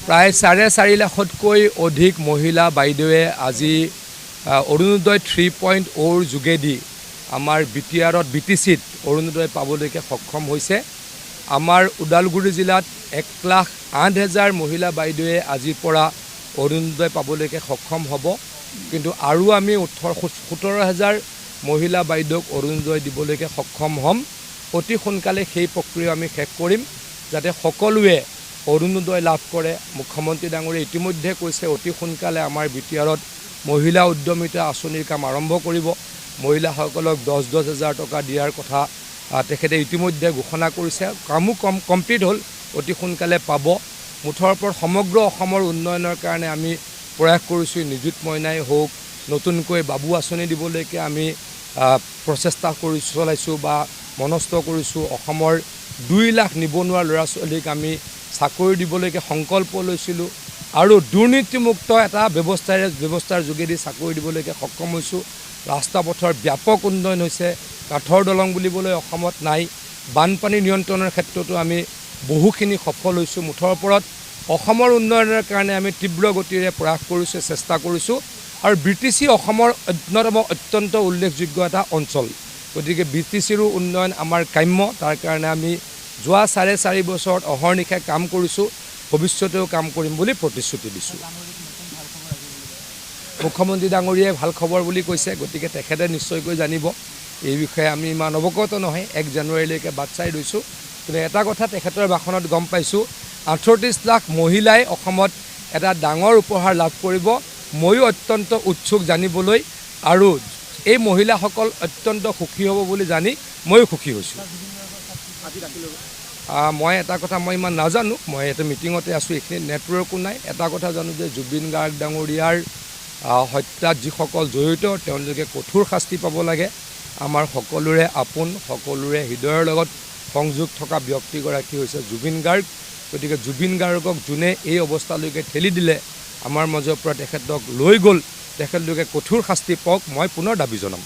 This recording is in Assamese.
প্ৰায় 4.5 লাখতকৈ অধিক মহিলা বাইদেৱে আজি णदय 3.0 যোগেদি আমাৰ বিটিআৰত বিটিচিত অৰুণোদয় পাবলৈকে সক্ষম হৈছে। আমাৰ ওদালগুৰি জিলাত 1,08,000 মহিলা বাইদেৱে আজিৰ পৰা অৰুণোদয় পাবলৈকে সক্ষম হ'ব। কিন্তু আৰু আমি 17,000 মহিলা বাইদেউক অৰুণোদয় দিবলৈকে সক্ষম হ'ম। অতি সোনকালে সেই প্ৰক্ৰিয়া আমি শেষ কৰিম যাতে সকলোৱে অৰুণোদয় লাভ কৰে। মুখ্যমন্ত্ৰী ডাঙৰীয়ে ইতিমধ্যে কৈছে অতি সোনকালে আমাৰ বিটিআৰত মহিলা উদ্যমিতা আঁচনিৰ কাম আৰম্ভ কৰিব। মহিলাসকলক 10,000 টকা দিয়াৰ কথা তেখেতে ইতিমধ্যে ঘোষণা কৰিছে। কামো কমপ্লিট হ'ল, অতি সোনকালে পাব। মুঠৰ ওপৰত সমগ্ৰ অসমৰ উন্নয়নৰ কাৰণে আমি প্ৰয়াস কৰিছোঁ। নিযুত মইনাই হওক, নতুনকৈ বাবু আঁচনি দিবলৈকে আমি প্ৰচেষ্টা চলাইছোঁ বা মনস্থ কৰিছোঁ। অসমৰ 2 লাখ নিবনুৱা ল'ৰা ছোৱালীক আমি চাকৰি দিবলৈকে সংকল্প লৈছিলোঁ আৰু দুৰ্নীতিমুক্ত এটা ব্যৱস্থাৰ যোগেদি চাকৰি দিবলৈকে সক্ষম হৈছোঁ। ৰাস্তা পথৰ ব্যাপক উন্নয়ন হৈছে। কাঠৰ দলং বুলিবলৈ অসমত নাই। বানপানী নিয়ন্ত্ৰণৰ ক্ষেত্ৰতো আমি বহুখিনি সফল হৈছোঁ। মুঠৰ ওপৰত অসমৰ উন্নয়নৰ কাৰণে আমি তীব্ৰ গতিৰে প্ৰয়াস কৰিছোঁ, চেষ্টা কৰিছোঁ। আৰু বিটিচি অসমৰ অন্যতম অত্যন্ত উল্লেখযোগ্য এটা অঞ্চল, গতিকে বিটিচিৰো উন্নয়ন আমাৰ কাম্য। তাৰ কাৰণে আমি যোৱা 4.5 বছৰত অহৰ্নিশে কাম কৰিছোঁ, ভৱিষ্যতেও কাম কৰিম বুলি প্ৰতিশ্ৰুতি দিছোঁ। মুখ্যমন্ত্ৰী ডাঙৰীয়াই ভাল খবৰ বুলি কৈছে, গতিকে তেখেতে নিশ্চয়কৈ জানিব। এই বিষয়ে আমি ইমান অৱগত নহয়, 1 জানুৱাৰীলৈকে বাট চাই ৰৈছোঁ। কিন্তু এটা কথা তেখেতৰ ভাষণত গম পাইছোঁ, 38 লাখ মহিলাই অসমত এটা ডাঙৰ উপহাৰ লাভ কৰিব। ময়ো অত্যন্ত উৎসুক জানিবলৈ, আৰু এই মহিলাসকল অত্যন্ত সুখী হ'ব বুলি জানি ময়ো সুখী হৈছোঁ। মই এটা কথা মই ইমান নাজানো, মই এটা মিটিঙতে আছোঁ, এইখিনি নেটৱৰ্কো নাই। এটা কথা জানো যে জুবিন গাৰ্গ ডাঙৰীয়াৰ হত্যাত যিসকল জড়িত তেওঁলোকে কঠোৰ শাস্তি পাব লাগে। আমাৰ সকলোৰে আপোন, সকলোৰে হৃদয়ৰ লগত সংযোগ থকা ব্যক্তিগৰাকী হৈছে জুবিন গাৰ্গ। গতিকে জুবিন গাৰ্গক যোনে এই অৱস্থালৈকে ঠেলি দিলে, আমাৰ মাজৰ পৰা তেখেতক লৈ গ'ল, তেখেতলোকে কঠোৰ শাস্তি পাওক, মই পুনৰ দাবী জনাম।